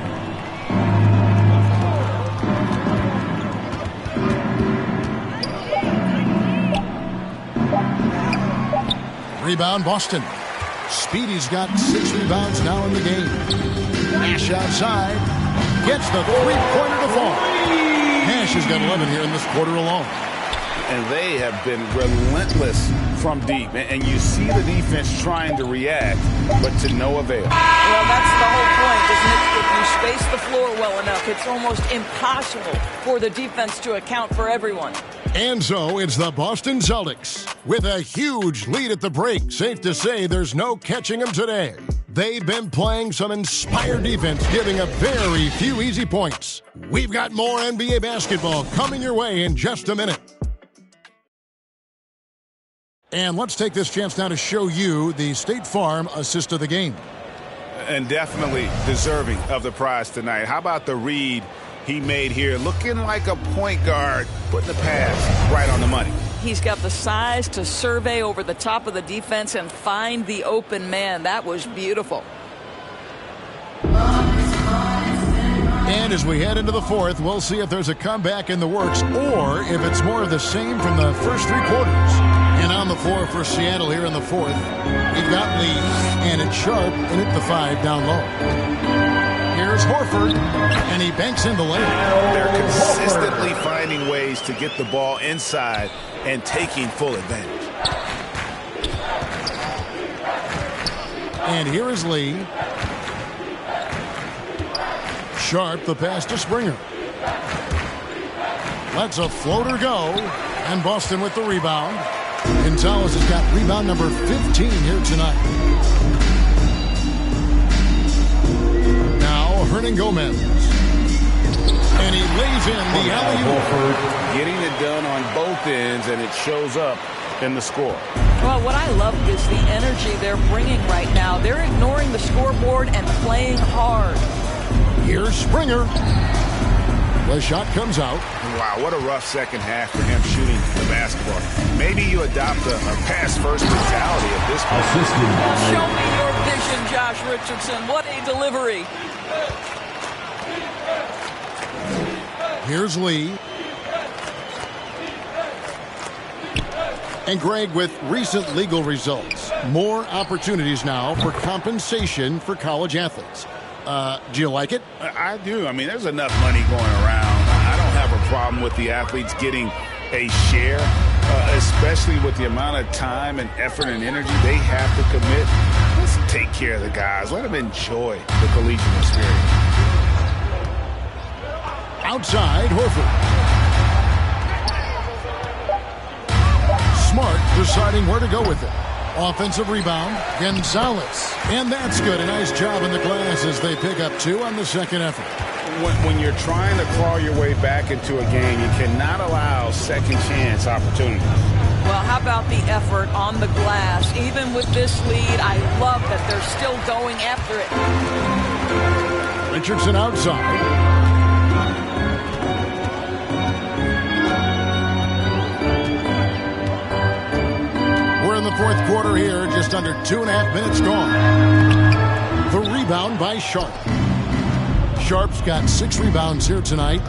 Rebound, Boston. Speedy's got 6 rebounds now in the game. Nash outside. Gets the three-pointer to fall. Nash has got 11 here in this quarter alone. and they have been relentless from deep. And you see the defense trying to react, but to no avail. Well, that's the whole point, isn't it? If you space the floor well enough, it's almost impossible for the defense to account for everyone. And so it's the Boston Celtics with a huge lead at the break. Safe to say there's no catching them today. They've been playing some inspired defense, giving up very few easy points. We've got more NBA basketball coming your way in just a minute. And let's take this chance now to show you the State Farm assist of the game. And definitely deserving of the prize tonight. How about the read he made here? Looking like a point guard, putting the pass right on the money. He's got the size to survey over the top of the defense and find the open man. That was beautiful. And as we head into the fourth, we'll see if there's a comeback in the works or if it's more of the same from the first three quarters. And on the floor for Seattle here in the fourth, we've got Lee, and it's Sharp in at the 5 down low. Here's Horford, and he banks in the lane. They're consistently finding ways to get the ball inside and taking full advantage. And here is Lee. Sharp, the pass to Springer. Lets a floater go, and Boston with the rebound. Gonzalez has got rebound number 15 here tonight. Now Hernan Gomez. And he lays in the alley-oop. Getting it done on both ends, and it shows up in the score. Well, what I love is the energy they're bringing right now. They're ignoring the scoreboard and playing hard. Here's Springer. The shot comes out. Wow, what a rough second half for him shooting the basketball. Maybe you adopt a pass-first mentality at this point. Show me your vision, Josh Richardson. What a delivery. Here's Lee. And Greg, with recent legal results, more opportunities now for compensation for college athletes. Do you like it? I do. I mean, there's enough money going around. I don't have a problem with the athletes getting a share, especially with the amount of time and effort and energy they have to commit. Let's take care of the guys. Let them enjoy the collegiate experience. Outside, Horford. Smart deciding where to go with it. Offensive rebound, Gonzalez. And that's good. A nice job in the glass as they pick up 2 on the second effort. When you're trying to claw your way back into a game, you cannot allow second chance opportunities. Well, how about the effort on the glass? Even with this lead, I love that they're still going after it. Richardson outside. In the fourth quarter here, just under 2.5 minutes gone. The rebound by Sharp. Sharp's got 6 rebounds here tonight.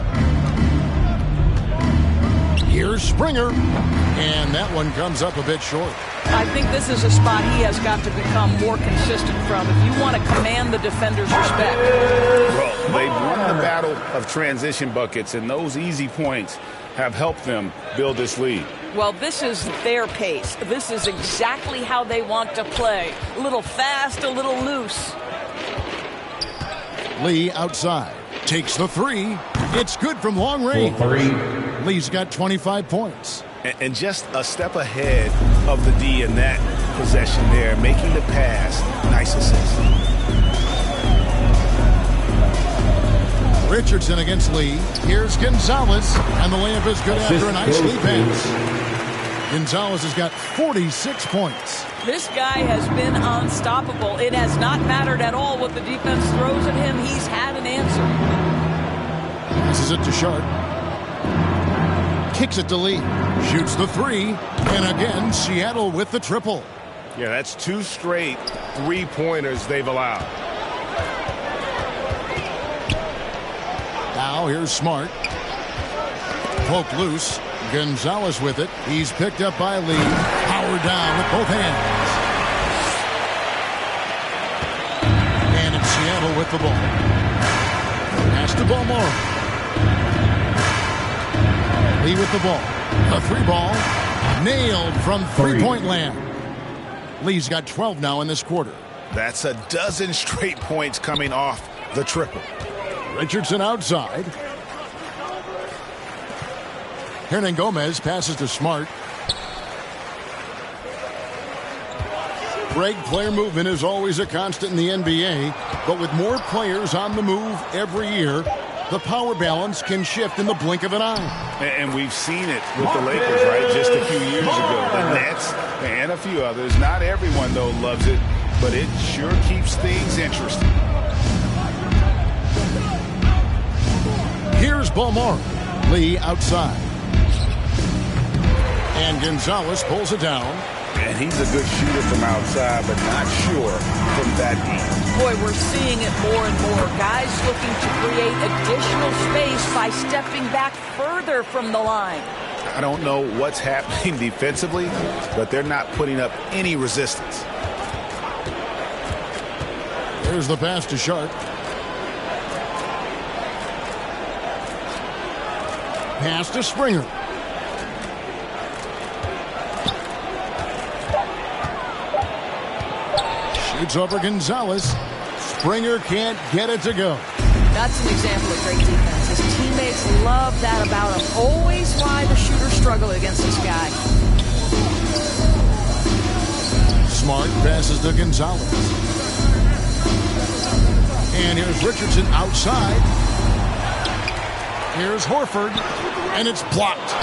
Here's Springer, and that one comes up a bit short. I think this is a spot he has got to become more consistent from if you want to command the defender's respect. Well, they've won the battle of transition buckets, and those easy points have helped them build this lead. Well, this is their pace. This is exactly how they want to play. A little fast, a little loose. Lee outside. Takes the 3. It's good from long range. Lee's got 25 points. And just a step ahead of the D in that possession there, making the pass. Nice assist. Richardson against Lee. Here's Gonzalez, and the layup is good after a nice Lee pass. Gonzalez has got 46 points. This guy has been unstoppable. It has not mattered at all what the defense throws at him. He's had an answer. Passes it to Sharp. Kicks it to Lee. Shoots the 3. And again, Seattle with the triple. Yeah, that's 2 straight 3-pointers they've allowed. Now here's Smart. Poked loose. Gonzalez with it. He's picked up by Lee. Powered down with both hands. And it's Seattle with the ball. Pass to Balmore. Lee with the ball. The three ball nailed from three-point land. Lee's got 12 now in this quarter. That's a dozen straight points coming off the triple. Richardson outside. Hernan Gomez passes to Smart. Greg, player movement is always a constant in the NBA, but with more players on the move every year, the power balance can shift in the blink of an eye. And we've seen it with the Lakers, right, just a few years ago. The Nets and a few others. Not everyone, though, loves it, but it sure keeps things interesting. Here's Balmore. Lee outside. And Gonzalez pulls it down. And he's a good shooter from outside, but not sure from that deep. Boy, we're seeing it more and more. Guys looking to create additional space by stepping back further from the line. I don't know what's happening defensively, but they're not putting up any resistance. There's the pass to Sharp. Pass to Springer. Shoots over Gonzalez. Springer can't get it to go. That's an example of great defense. His teammates love that about him. Always why the shooters struggle against this guy. Smart passes to Gonzalez. And here's Richardson outside. Here's Horford. And it's blocked.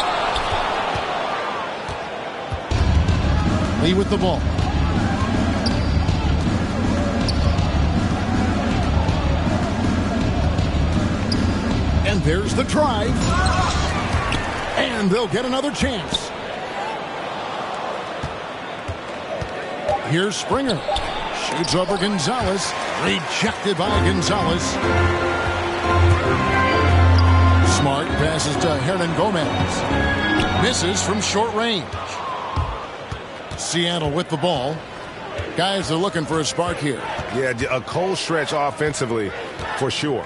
Lee with the ball. And there's the drive. And they'll get another chance. Here's Springer. Shoots over Gonzalez. Rejected by Gonzalez. Smart passes to Hernan Gomez. Misses from short range. Seattle with the ball. Guys are looking for a spark here. Yeah, a cold stretch offensively for sure.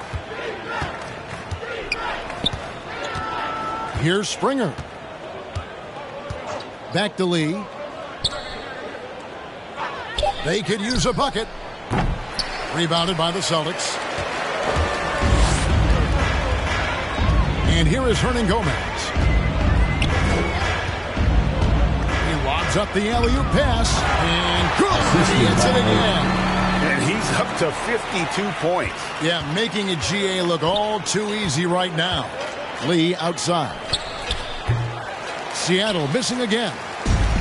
Here's Springer. Back to Lee. They could use a bucket. Rebounded by the Celtics. And here is Hernan Gomez. He lobs up the alley-oop pass. And good. He hits it again. And he's up to 52 points. Yeah, making a GA look all too easy right now. Lee outside. Seattle missing again.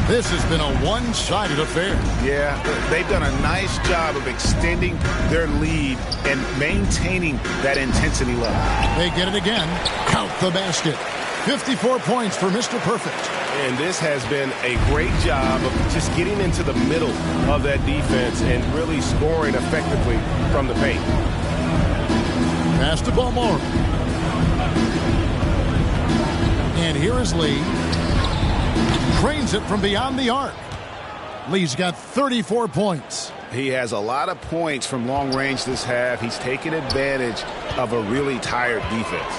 This has been a one-sided affair. Yeah, they've done a nice job of extending their lead and maintaining that intensity level. They get it again. Count the basket. 54 points for Mr. Perfect. And this has been a great job of just getting into the middle of that defense and really scoring effectively from the paint. Pass to Balmore. And here is Lee. Trains it from beyond the arc. Lee's got 34 points. He has a lot of points from long range this half. He's taken advantage of a really tired defense.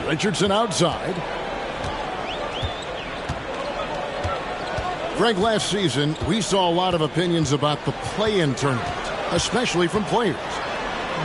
Richardson outside. Greg, last season, we saw a lot of opinions about the play-in tournament, especially from players.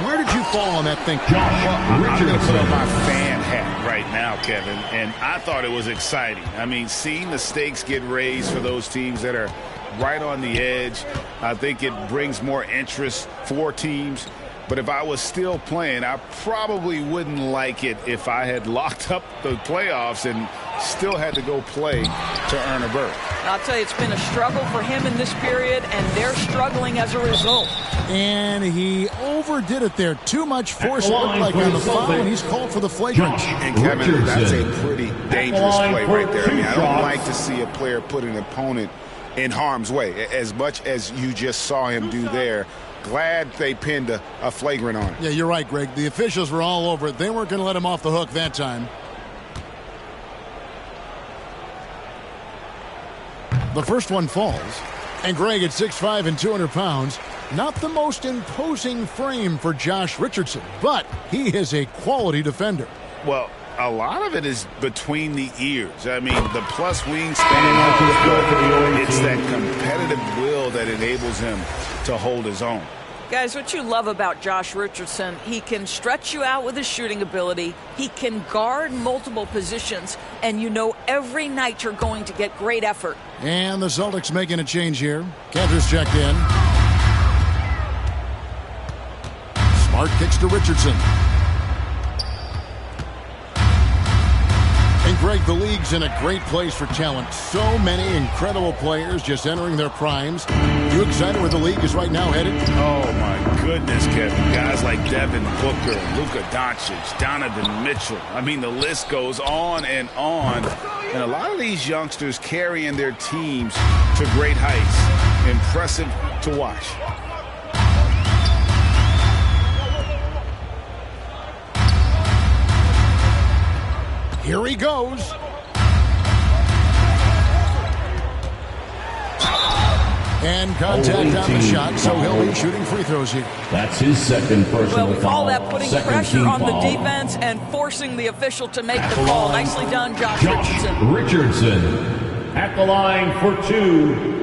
Where did you fall on that thinking? I'm going to put on my fan hat right now, Kevin, and I thought it was exciting. I mean, seeing the stakes get raised for those teams that are right on the edge, I think it brings more interest for teams. But if I was still playing, I probably wouldn't like it if I had locked up the playoffs and still had to go play to earn a berth. I'll tell you, it's been a struggle for him in this period, and they're struggling as a result. And he overdid it there. Too much force. It looked like on the foul, and he's called for the flagrant. And Kevin, that's a pretty dangerous play right there. I mean, I don't like to see a player put an opponent in harm's way, as much as you just saw him do there. Glad they pinned a flagrant on it. Yeah, you're right, Greg. The officials were all over it. They weren't going to let him off the hook that time. The first one falls. And Greg at 6'5" and 200 pounds. Not the most imposing frame for Josh Richardson, but he is a quality defender. Well, a lot of it is between the ears. I mean, the plus wingspan helps, it's that competitive will that enables him to hold his own. Guys, what you love about Josh Richardson, he can stretch you out with his shooting ability. He can guard multiple positions, and you know every night you're going to get great effort. And the Celtics making a change here. Cantor's checked in. Smart kicks to Richardson. And Greg, the league's in a great place for talent. So many incredible players just entering their primes. You excited where the league is right now headed? Oh, my goodness, Kevin. Guys like Devin Booker, Luka Doncic, Donovan Mitchell. I mean, the list goes on and on. And a lot of these youngsters carrying their teams to great heights. Impressive to watch. Here he goes. And contact on the shot, so he'll be shooting free throws here. That's his second personal foul. Well, we call that putting pressure on the foul. defense and forcing the official to make the call. Nicely done, Josh Richardson. Richardson at the line for 2.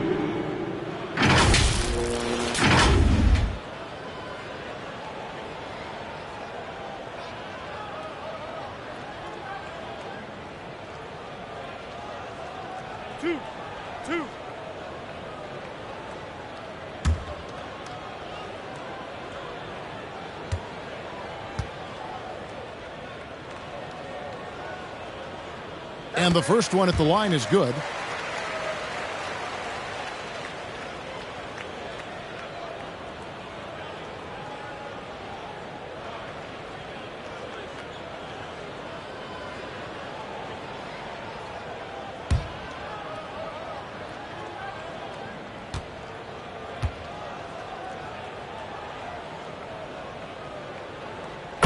And the first one at the line is good.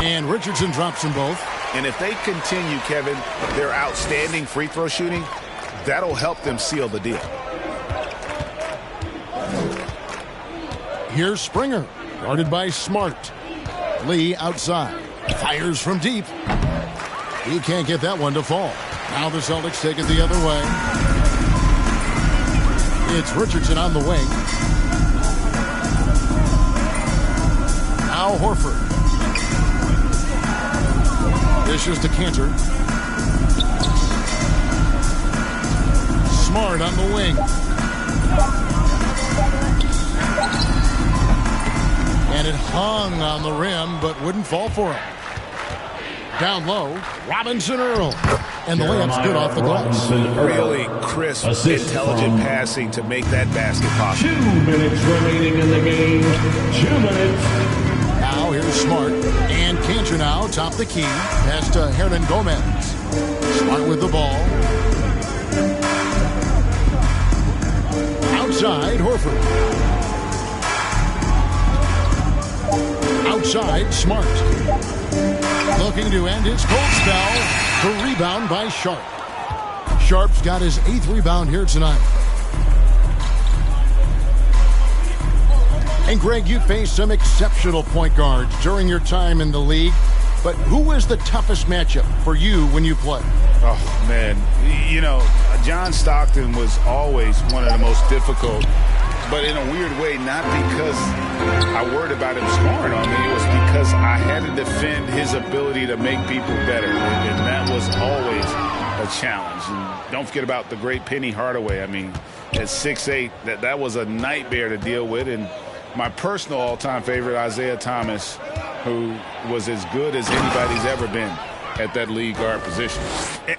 And Richardson drops them both. And if they continue, Kevin, their outstanding free throw shooting, that'll help them seal the deal. Here's Springer, guarded by Smart. Lee outside. Fires from deep. He can't get that one to fall. Now the Celtics take it the other way. It's Richardson on the wing. Now Horford. Dishes to Cantor. Smart on the wing. And it hung on the rim, but wouldn't fall for him. Down low, Robinson Earl. And the layup's good off the glass. Really crisp, intelligent passing to make that basket possible. 2 minutes remaining in the game. 2 minutes. Now here's Smart. And Cantor now top the key. Pass to Hernan Gomez. Smart with the ball. Outside, Horford. Outside, Smart. Looking to end his cold spell. The rebound by Sharp. Sharp's got his 8th rebound here tonight. And Greg, you faced some exceptional point guards during your time in the league. But who was the toughest matchup for you when you played? Oh, man. You know, John Stockton was always one of the most difficult. But in a weird way, not because I worried about him scoring on me. It was because I had to defend his ability to make people better. And that was always a challenge. And don't forget about the great Penny Hardaway. I mean, at 6'8", that was a nightmare to deal with. And my personal all-time favorite, Isaiah Thomas, who was as good as anybody's ever been at that lead guard position.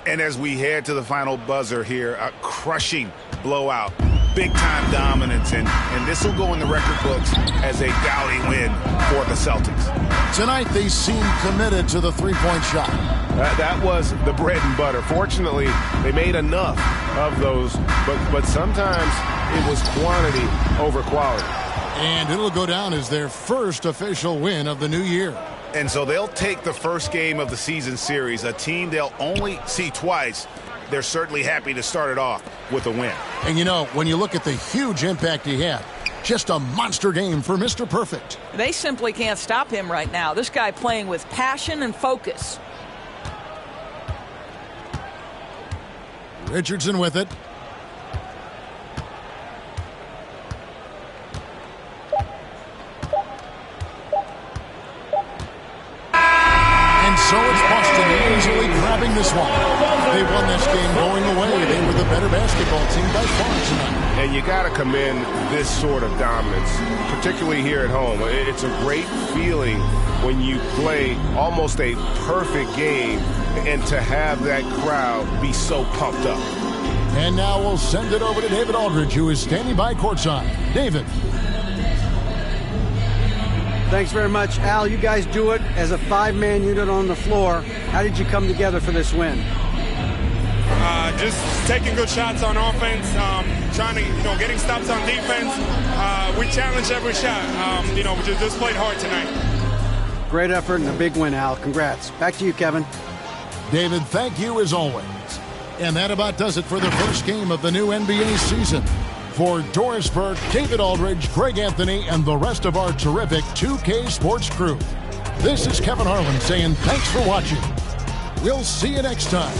And as we head to the final buzzer here, a crushing blowout, big-time dominance, and this will go in the record books as a gaudy win for the Celtics. Tonight they seem committed to the three-point shot. That was the bread and butter. Fortunately, they made enough of those, but sometimes it was quantity over quality. And it'll go down as their first official win of the new year. And so they'll take the first game of the season series, a team they'll only see twice. They're certainly happy to start it off with a win. And you know, when you look at the huge impact he had, just a monster game for Mr. Perfect. They simply can't stop him right now. This guy playing with passion and focus. Richardson with it. And so it's Boston easily grabbing this one. They won this game going away. They were the better basketball team by far tonight. And you got to commend this sort of dominance, particularly here at home. It's a great feeling when you play almost a perfect game and to have that crowd be so pumped up. And now we'll send it over to David Aldridge, who is standing by courtside. David. Thanks very much, Al. You guys do it as a five-man unit on the floor. How did you come together for this win? Just taking good shots on offense, trying to, getting stops on defense. We challenged every shot. We just played hard tonight. Great effort and a big win, Al. Congrats. Back to you, Kevin. David, thank you as always. And that about does it for the first game of the new NBA season. For Doris Burke, David Aldridge, Greg Anthony, and the rest of our terrific 2K Sports crew, this is Kevin Harlan saying thanks for watching. We'll see you next time.